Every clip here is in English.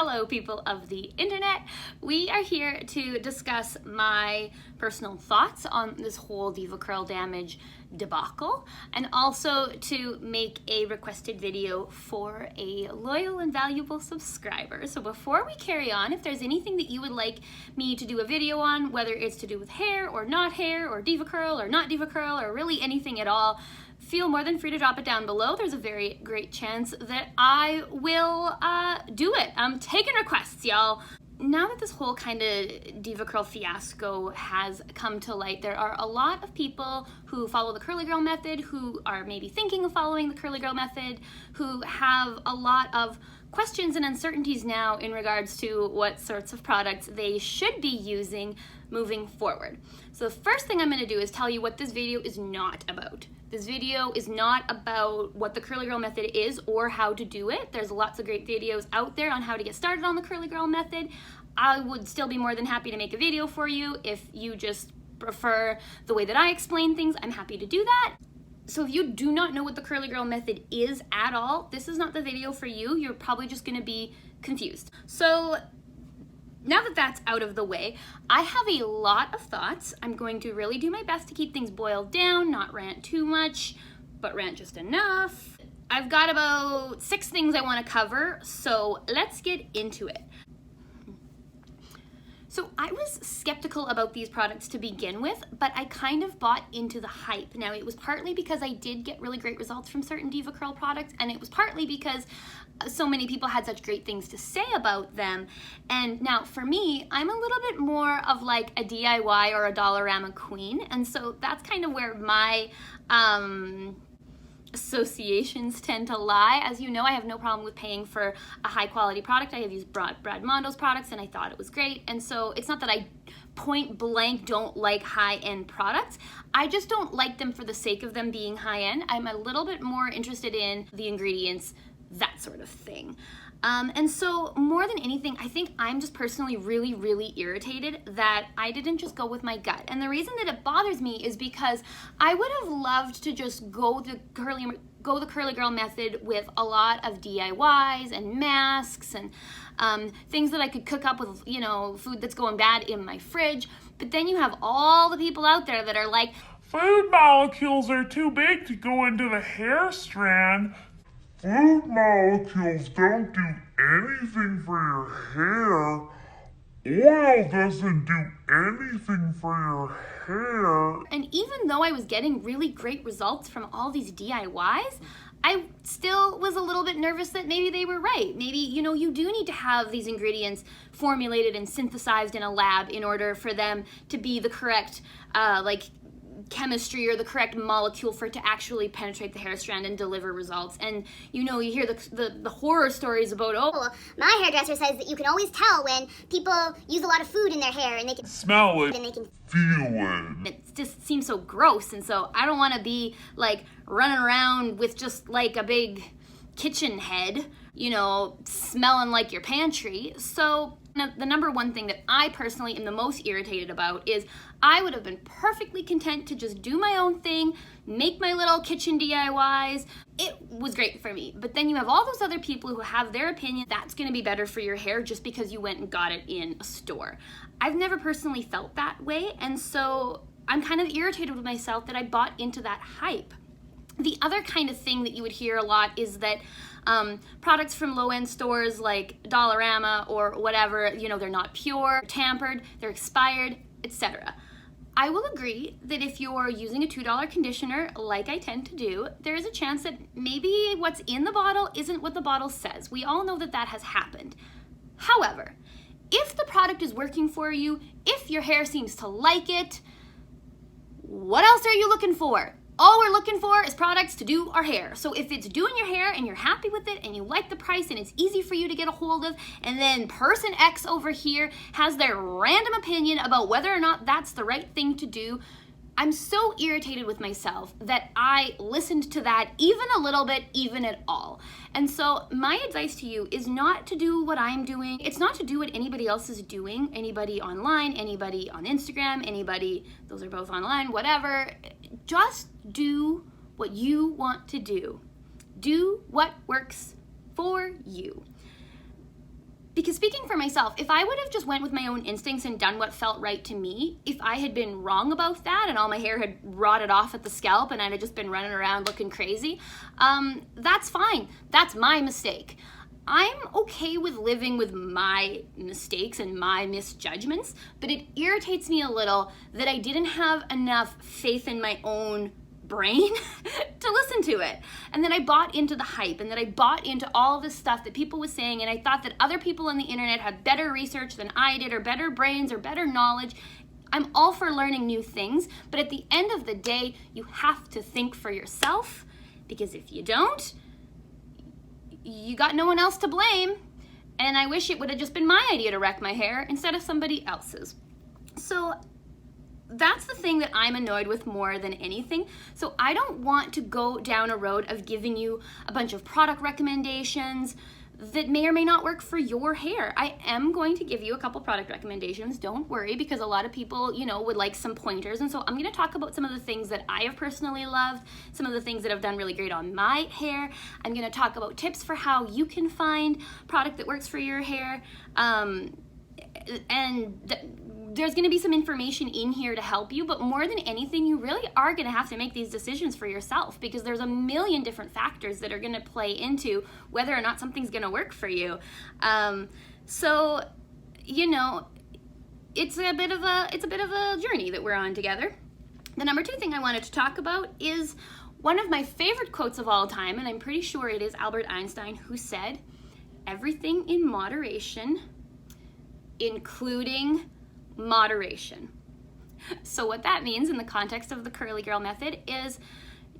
Hello, people of the internet. We are here to discuss my personal thoughts on this whole Deva curl damage debacle, and also to make a requested video for a loyal and valuable subscriber. So before we carry on, if there's anything that you would like me to do a video on, whether it's to do with hair or not hair, or Deva curl or not Deva curl, or really anything at all, feel more than free to drop it down below. There's a very great chance that I will do it. I'm taking requests, y'all. Now that this whole kind of Deva curl fiasco has come to light, there are a lot of people who follow the curly girl method, who are maybe thinking of following the curly girl method, who have a lot of questions and uncertainties now in regards to what sorts of products they should be using moving forward. So the first thing I'm going to do is tell you what this video is not about. This video is not about what the curly girl method is or how to do it. There's lots of great videos out there on how to get started on the curly girl method. I would still be more than happy to make a video for you. If you just prefer the way that I explain things, I'm happy to do that. So if you do not know what the curly girl method is at all, this is not the video for you. You're probably just going to be confused. So now that that's out of the way, I have a lot of thoughts. I'm going to really do my best to keep things boiled down, not rant too much, but rant just enough. I've got about 6 things I want to cover, so let's get into it. So I was skeptical about these products to begin with, but I kind of bought into the hype. Now, it was partly because I did get really great results from certain Deva curl products, and it was partly because so many people had such great things to say about them. And now for me, I'm a little bit more of like a DIY or a Dollarama queen, and so that's kind of where my associations tend to lie. As you know, I have no problem with paying for a high quality product. I have used Brad Mondo's products and I thought it was great. And so it's not that I point blank don't like high-end products. I just don't like them for the sake of them being high-end. I'm a little bit more interested in the ingredients, that sort of thing. And so more than anything, I think I'm just personally really irritated that I didn't just go with my gut. And the reason that it bothers me is because I would have loved to just go the curly girl method with a lot of DIYs and masks and things that I could cook up with, you know, food that's going bad in my fridge. But then you have all the people out there that are like, food molecules are too big to go into the hair strand. Food molecules don't do anything for your hair. Oil doesn't do anything for your hair. And even though I was getting really great results from all these DIYs, I still was a little bit nervous that maybe they were right. Maybe, you know, you do need to have these ingredients formulated and synthesized in a lab in order for them to be the correct, chemistry or the correct molecule for it to actually penetrate the hair strand and deliver results. And you know, you hear the horror stories about, oh, my hairdresser says that you can always tell when people use a lot of food in their hair and they can smell it and they can feel it. It just seems so gross, and so I don't want to be like running around with just like a big kitchen head, you know, smelling like your pantry. So the number one thing that I personally am the most irritated about is I would have been perfectly content to just do my own thing, make my little kitchen DIYs. It was great for me. But then you have all those other people who have their opinion that's going to be better for your hair just because you went and got it in a store. I've never personally felt that way, and so I'm kind of irritated with myself that I bought into that hype. The other kind of thing that you would hear a lot is that products from low-end stores like Dollarama or whatever, you know, they're not pure, tampered, they're expired, etc. I will agree that if you're using a $2 conditioner, like I tend to do, there is a chance that maybe what's in the bottle isn't what the bottle says. We all know that that has happened. However, if the product is working for you, if your hair seems to like it, what else are you looking for? All we're looking for is products to do our hair. So if it's doing your hair and you're happy with it and you like the price and it's easy for you to get a hold of, and then person X over here has their random opinion about whether or not that's the right thing to do, I'm so irritated with myself that I listened to that even a little bit, even at all. And so my advice to you is not to do what I'm doing. It's not to do what anybody else is doing, anybody online, anybody on Instagram, anybody, those are both online, whatever. Just do what you want to do. Do what works for you. Because speaking for myself, if I would have just went with my own instincts and done what felt right to me, if I had been wrong about that and all my hair had rotted off at the scalp and I'd have just been running around looking crazy, that's fine. That's my mistake. I'm okay with living with my mistakes and my misjudgments, but it irritates me a little that I didn't have enough faith in my own brain to listen to it. And then I bought into the hype, and then I bought into all this stuff that people was saying, and I thought that other people on the internet had better research than I did, or better brains, or better knowledge. I'm all for learning new things, but at the end of the day, you have to think for yourself, because if you don't, you got no one else to blame. And I wish it would have just been my idea to wreck my hair instead of somebody else's. So that's the thing that I'm annoyed with more than anything. So I don't want to go down a road of giving you a bunch of product recommendations that may or may not work for your hair. I am going to give you a couple product recommendations, don't worry, because a lot of people, would like some pointers. And so I'm gonna talk about some of the things that I have personally loved, some of the things that have done really great on my hair. I'm gonna talk about tips for how you can find product that works for your hair. There's going to be some information in here to help you, but more than anything, you really are going to have to make these decisions for yourself, because there's a million different factors that are going to play into whether or not something's going to work for you. So it's a bit of a journey that we're on together. The number 2 thing I wanted to talk about is one of my favorite quotes of all time, and I'm pretty sure it is Albert Einstein who said, "Everything in moderation, including moderation." So what that means in the context of the curly girl method is,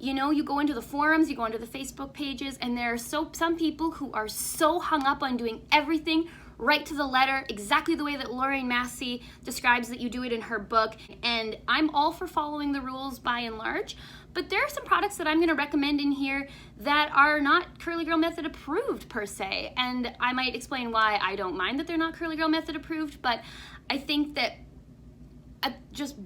you go into the forums, you go into the Facebook pages, and there are some people who are so hung up on doing everything right to the letter, exactly the way that Lorraine Massey describes that you do it in her book. And I'm all for following the rules by and large, but there are some products that I'm going to recommend in here that are not Curly Girl Method approved per se. And I might explain why I don't mind that they're not Curly Girl Method approved, but I think that just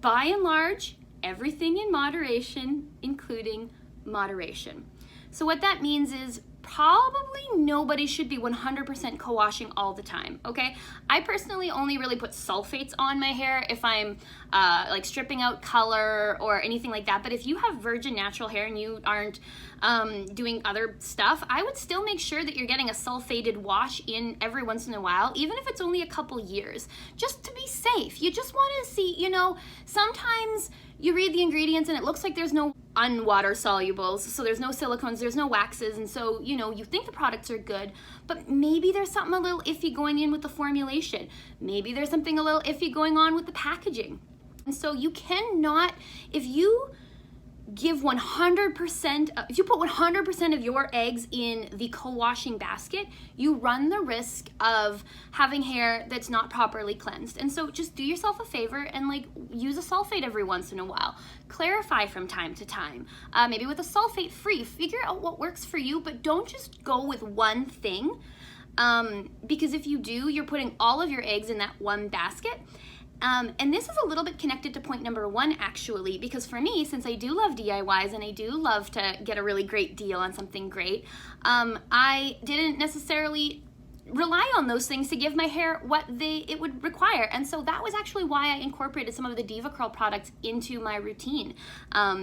by and large, everything in moderation, including moderation. So what that means is probably nobody should be 100% co-washing all the time, okay? I personally only really put sulfates on my hair if I'm like stripping out color or anything like that. But if you have virgin natural hair and you aren't doing other stuff, I would still make sure that you're getting a sulfated wash in every once in a while, even if it's only a couple years, just to be safe. You just want to see, sometimes you read the ingredients and it looks like there's no unwater solubles, so there's no silicones, there's no waxes, and so you think the products are good, but maybe there's something a little iffy going in with the formulation. Maybe there's something a little iffy going on with the packaging. And so you cannot, if you give 100%, if you put 100% of your eggs in the co-washing basket, you run the risk of having hair that's not properly cleansed. And so just do yourself a favor and use a sulfate every once in a while. Clarify from time to time, maybe with a sulfate free. Figure out what works for you, but don't just go with one thing, because if you do, you're putting all of your eggs in that one basket. And this is a little bit connected to point number 1, actually, because for me, since I do love DIYs and I do love to get a really great deal on something great, I didn't necessarily rely on those things to give my hair what it would require. And so that was actually why I incorporated some of the Diva Curl products into my routine,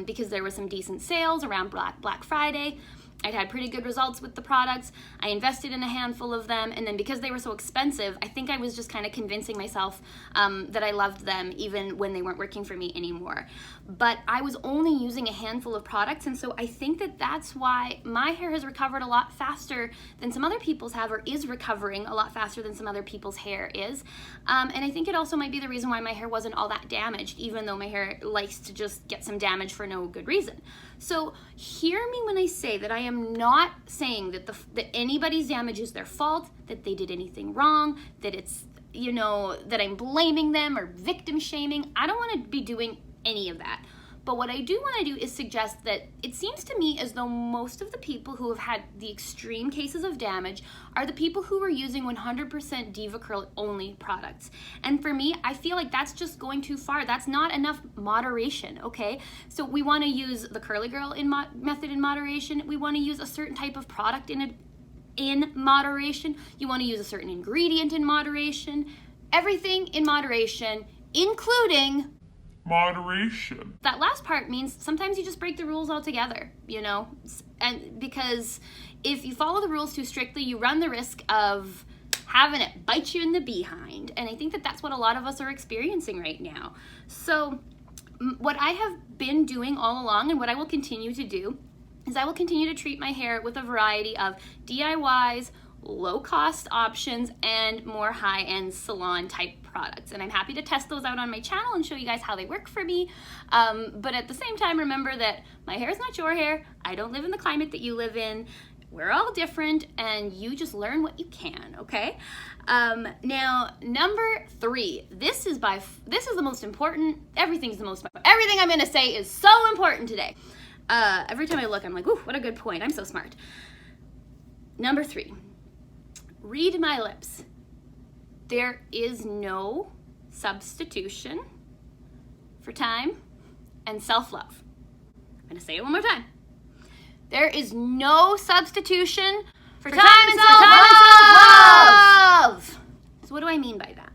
because there were some decent sales around Black Friday. I'd had pretty good results with the products. I invested in a handful of them, and then because they were so expensive, I think I was just kind of convincing myself that I loved them even when they weren't working for me anymore. But I was only using a handful of products, and so I think that that's why my hair has recovered a lot faster than some other people's have, or is recovering a lot faster than some other people's hair is. And I think it also might be the reason why my hair wasn't all that damaged, even though my hair likes to just get some damage for no good reason. So hear me when I say that I am not saying that that anybody's damage is their fault, that they did anything wrong, that it's, that I'm blaming them or victim shaming. I don't want to be doing any of that. But what I do want to do is suggest that it seems to me as though most of the people who have had the extreme cases of damage are the people who are using 100% Diva Curl only products. And for me, I feel like that's just going too far. That's not enough moderation, okay? So we want to use the Curly Girl method in moderation. We want to use a certain type of product in in moderation. You want to use a certain ingredient in moderation. Everything in moderation, including moderation. that last part means sometimes you just break the rules altogether, you know, and because if you follow the rules too strictly, you run the risk of having it bite you in the behind. And I think that that's what a lot of us are experiencing right now. So what I have been doing all along, and what I will continue to do, is I will continue to treat my hair with a variety of DIYs, low-cost options, and more high-end salon-type products. And I'm happy to test those out on my channel and show you guys how they work for me. But at the same time, remember that my hair is not your hair. I don't live in the climate that you live in. We're all different, and you just learn what you can, okay? Now, number 3. This is the most important. Everything I'm gonna say is so important today. Every time I look, I'm like, ooh, what a good point. I'm so smart. Number 3. Read my lips. There is no substitution for time and self-love. I'm gonna say it one more time. There is no substitution for time and self-love. So what do I mean by that?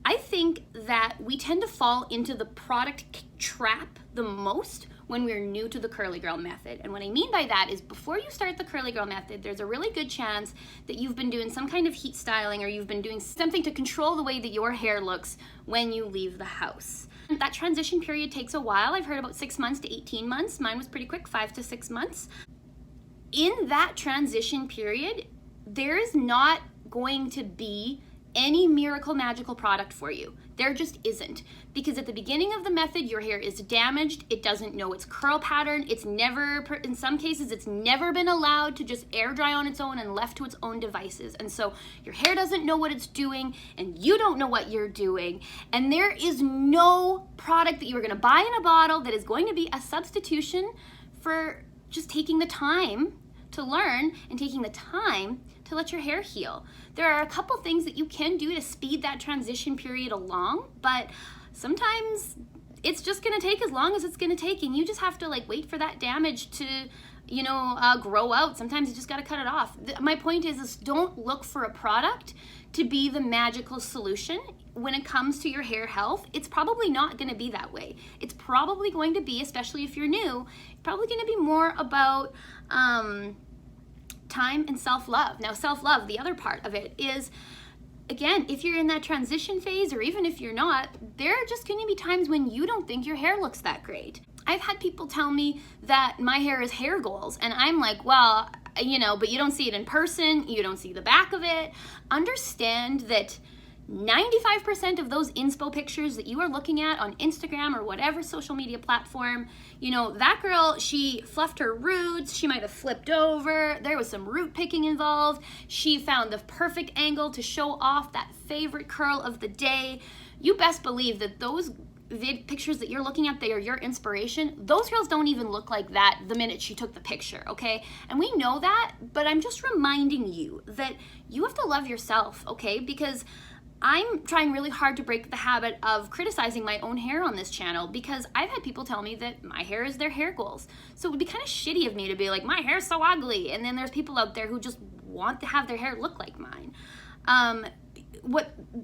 I think that we tend to fall into the product trap the most when we're new to the curly girl method. And what I mean by that is before you start the curly girl method, there's a really good chance that you've been doing some kind of heat styling, or you've been doing something to control the way that your hair looks when you leave the house. That transition period takes a while. I've heard about 6 months to 18 months. Mine was pretty quick, 5 to 6 months. In that transition period, there is not going to be any miracle magical product for you. There just isn't. Because at the beginning of the method, your hair is damaged. It doesn't know its curl pattern. It's never, in some cases, it's never been allowed to just air dry on its own and left to its own devices. And so your hair doesn't know what it's doing, and you don't know what you're doing. And there is no product that you are gonna buy in a bottle that is going to be a substitution for just taking the time to learn and taking the time to let your hair heal. There are a couple things that you can do to speed that transition period along, but sometimes it's just gonna take as long as it's gonna take, and you just have to like wait for that damage to, you know, grow out. Sometimes you just gotta cut it off. My point is don't look for a product to be the magical solution. When it comes to your hair health, it's probably not gonna be that way. It's probably going to be, especially if you're new, probably gonna be more about time and self-love. Now, self-love, the other part of it is, again, if you're in that transition phase, or even if you're not, there are just gonna be times when you don't think your hair looks that great. I've had people tell me that my hair is hair goals, and I'm like, well, you know, but you don't see it in person, you don't see the back of it. Understand that 95% of those inspo pictures that you are looking at on Instagram or whatever social media platform, you know, that girl, she fluffed her roots, she might have flipped over, there was some root picking involved, she found the perfect angle to show off that favorite curl of the day. You best believe that those pictures that you're looking at, they are your inspiration. Those girls don't even look like that the minute she took the picture, okay? And we know that, but I'm just reminding you that you have to love yourself, okay? Because I'm trying really hard to break the habit of criticizing my own hair on this channel, because I've had people tell me that my hair is their hair goals. So it would be kind of shitty of me to be like, my hair's so ugly. And then there's people out there who just want to have their hair look like mine.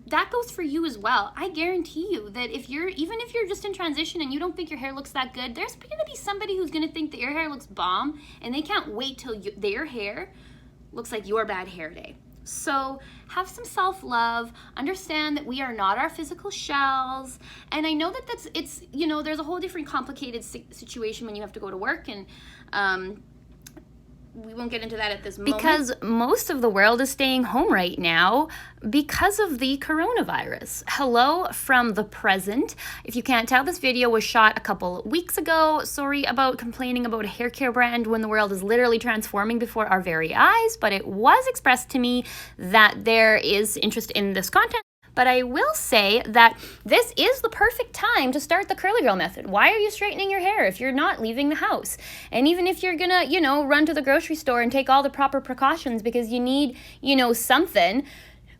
That goes for you as well. I guarantee you that even if you're just in transition and you don't think your hair looks that good, there's gonna be somebody who's gonna think that your hair looks bomb, and they can't wait till their hair looks like your bad hair day. So have some self-love, understand that we are not our physical shells. And I know that it's, you know, there's a whole different complicated situation when you have to go to work, and we won't get into that at this moment. Because most of the world is staying home right now because of the coronavirus. Hello from the present. If you can't tell, this video was shot a couple weeks ago. Sorry about complaining about a hair care brand when the world is literally transforming before our very eyes, but it was expressed to me that there is interest in this content. But I will say that this is the perfect time to start the curly girl method. Why are you straightening your hair if you're not leaving the house? And even if you're gonna, you know, run to the grocery store and take all the proper precautions because you need, you know, something,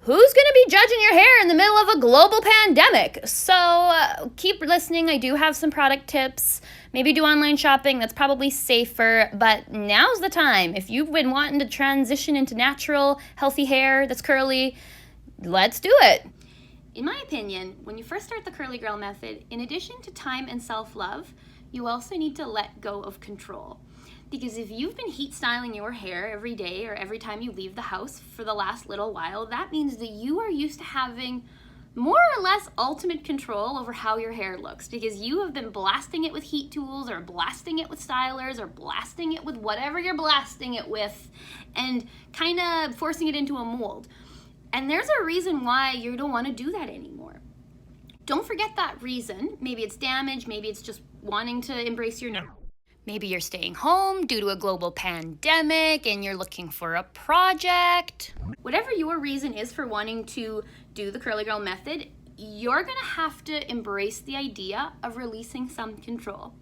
who's going to be judging your hair in the middle of a global pandemic? So keep listening. I do have some product tips. Maybe do online shopping. That's probably safer, but now's the time. If you've been wanting to transition into natural, healthy hair that's curly, let's do it. In my opinion, when you first start the curly girl method, in addition to time and self-love, you also need to let go of control. Because if you've been heat styling your hair every day or every time you leave the house for the last little while, that means that you are used to having more or less ultimate control over how your hair looks, because you have been blasting it with heat tools or blasting it with stylers or blasting it with whatever you're blasting it with and kind of forcing it into a mold. And there's a reason why you don't want to do that anymore. Don't forget that reason. Maybe it's damage, maybe it's just wanting to embrace your natural. Maybe you're staying home due to a global pandemic and you're looking for a project. Whatever your reason is for wanting to do the curly girl method, you're gonna have to embrace the idea of releasing some control.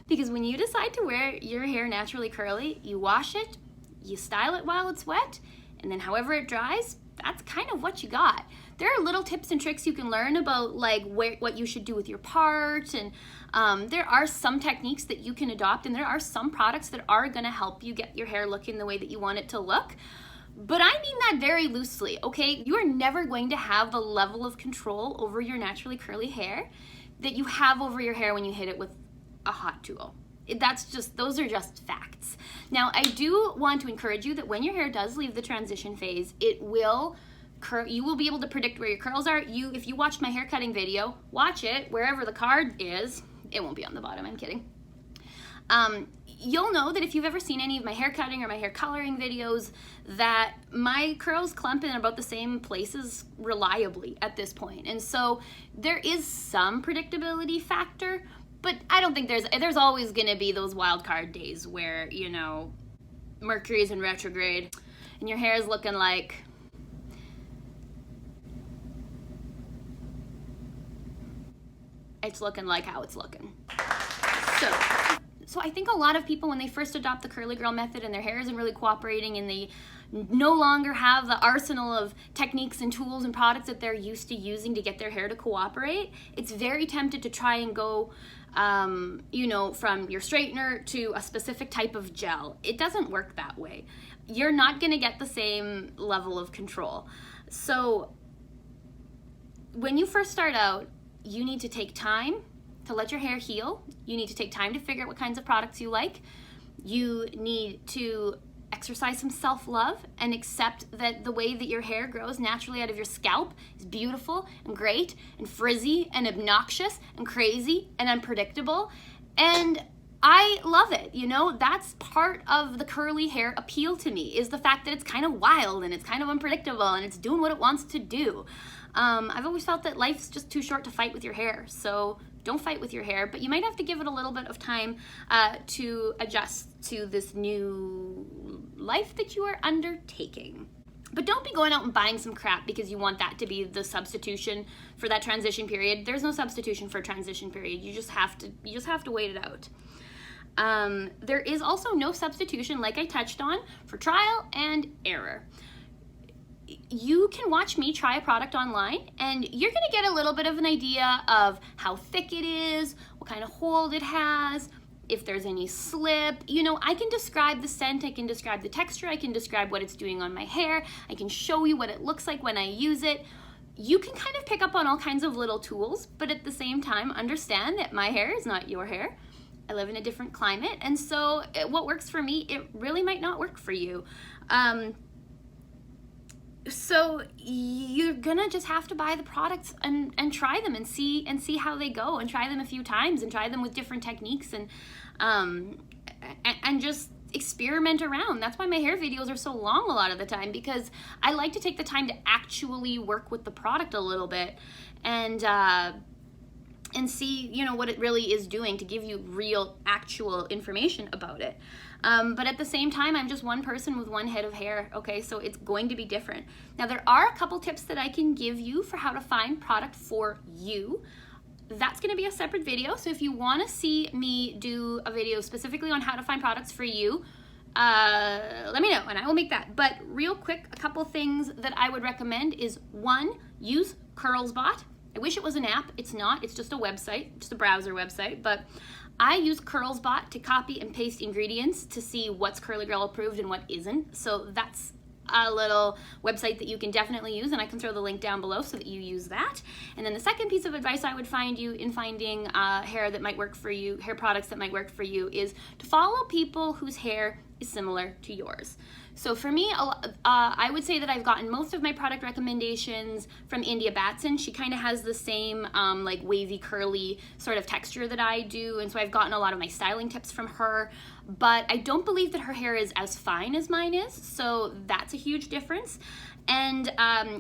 Because when you decide to wear your hair naturally curly, you wash it, you style it while it's wet, and then however it dries, that's kind of what you got. There are little tips and tricks you can learn about like what you should do with your part, and there are some techniques that you can adopt, and there are some products that are gonna help you get your hair looking the way that you want it to look. But I mean that very loosely, okay? You are never going to have the level of control over your naturally curly hair that you have over your hair when you hit it with a hot tool. Those are just facts. Now, I do want to encourage you that when your hair does leave the transition phase, you will be able to predict where your curls are. If you watched my hair cutting video, watch it wherever the card is. It won't be on the bottom, I'm kidding. You'll know that if you've ever seen any of my hair cutting or my hair coloring videos, that my curls clump in about the same places reliably at this point. And so there is some predictability factor, but I don't think there's always gonna be those wild card days where, you know, Mercury's in retrograde and your hair is looking like it's looking like how it's looking. So I think a lot of people, when they first adopt the curly girl method and their hair isn't really cooperating and they no longer have the arsenal of techniques and tools and products that they're used to using to get their hair to cooperate, it's very tempted to try and go from your straightener to a specific type of gel. It doesn't work that way. You're not gonna get the same level of control. So when you first start out, you need to take time to let your hair heal. You need to take time to figure out what kinds of products you like. You need to exercise some self-love and accept that the way that your hair grows naturally out of your scalp is beautiful and great and frizzy and obnoxious and crazy and unpredictable. And I love it, you know? That's part of the curly hair appeal to me, is the fact that it's kind of wild and it's kind of unpredictable and it's doing what it wants to do. I've always felt that life's just too short to fight with your hair, so don't fight with your hair, but you might have to give it a little bit of time to adjust to this new life that you are undertaking. But don't be going out and buying some crap because you want that to be the substitution for that transition period. There's no substitution for a transition period. You just have to wait it out. There is also no substitution, like I touched on, for trial and error. You can watch me try a product online and you're gonna get a little bit of an idea of how thick it is, what kind of hold it has, if there's any slip. You know, I can describe the scent, I can describe the texture, I can describe what it's doing on my hair, I can show you what it looks like when I use it. You can kind of pick up on all kinds of little tools, but at the same time understand that my hair is not your hair. I live in a different climate, and so what works for me, it really might not work for you. So you're gonna just have to buy the products and try them and see how they go, and try them a few times and try them with different techniques and just experiment around. That's why my hair videos are so long a lot of the time, because I like to take the time to actually work with the product a little bit and see, you know, what it really is doing, to give you real actual information about it. But at the same time, I'm just one person with one head of hair, okay? So it's going to be different. Now, there are a couple tips that I can give you for how to find product for you. That's gonna be a separate video. So if you wanna see me do a video specifically on how to find products for you, let me know and I will make that. But real quick, a couple things that I would recommend is, one, use Curlsbot. I wish it was an app. It's not. It's just a website, just a browser website. But I use Curlsbot to copy and paste ingredients to see what's Curly Girl approved and what isn't. So that's a little website that you can definitely use, and I can throw the link down below so that you use that. And then the second piece of advice I would find you in finding hair that might work for you, hair products that might work for you, is to follow people whose hair is similar to yours. So for me, I would say that I've gotten most of my product recommendations from India Batson. She kind of has the same like wavy, curly sort of texture that I do, and so I've gotten a lot of my styling tips from her. But I don't believe that her hair is as fine as mine is, so that's a huge difference. And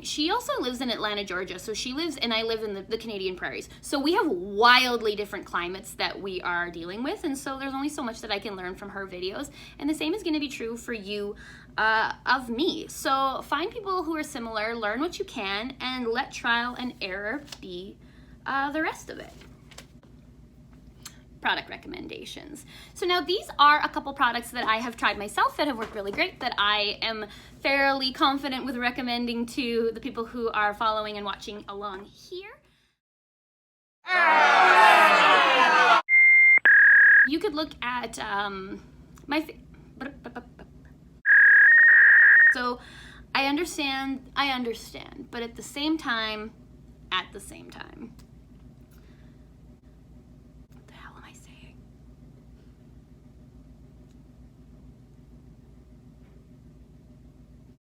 she also lives in Atlanta, Georgia. So she lives, and I live in the Canadian prairies. So we have wildly different climates that we are dealing with. And so there's only so much that I can learn from her videos. And the same is going to be true for you of me. So find people who are similar, learn what you can, and let trial and error be the rest of it. Product recommendations. So now these are a couple products that I have tried myself that have worked really great, that I am fairly confident with recommending to the people who are following and watching along here. You could look at so I understand, but at the same time,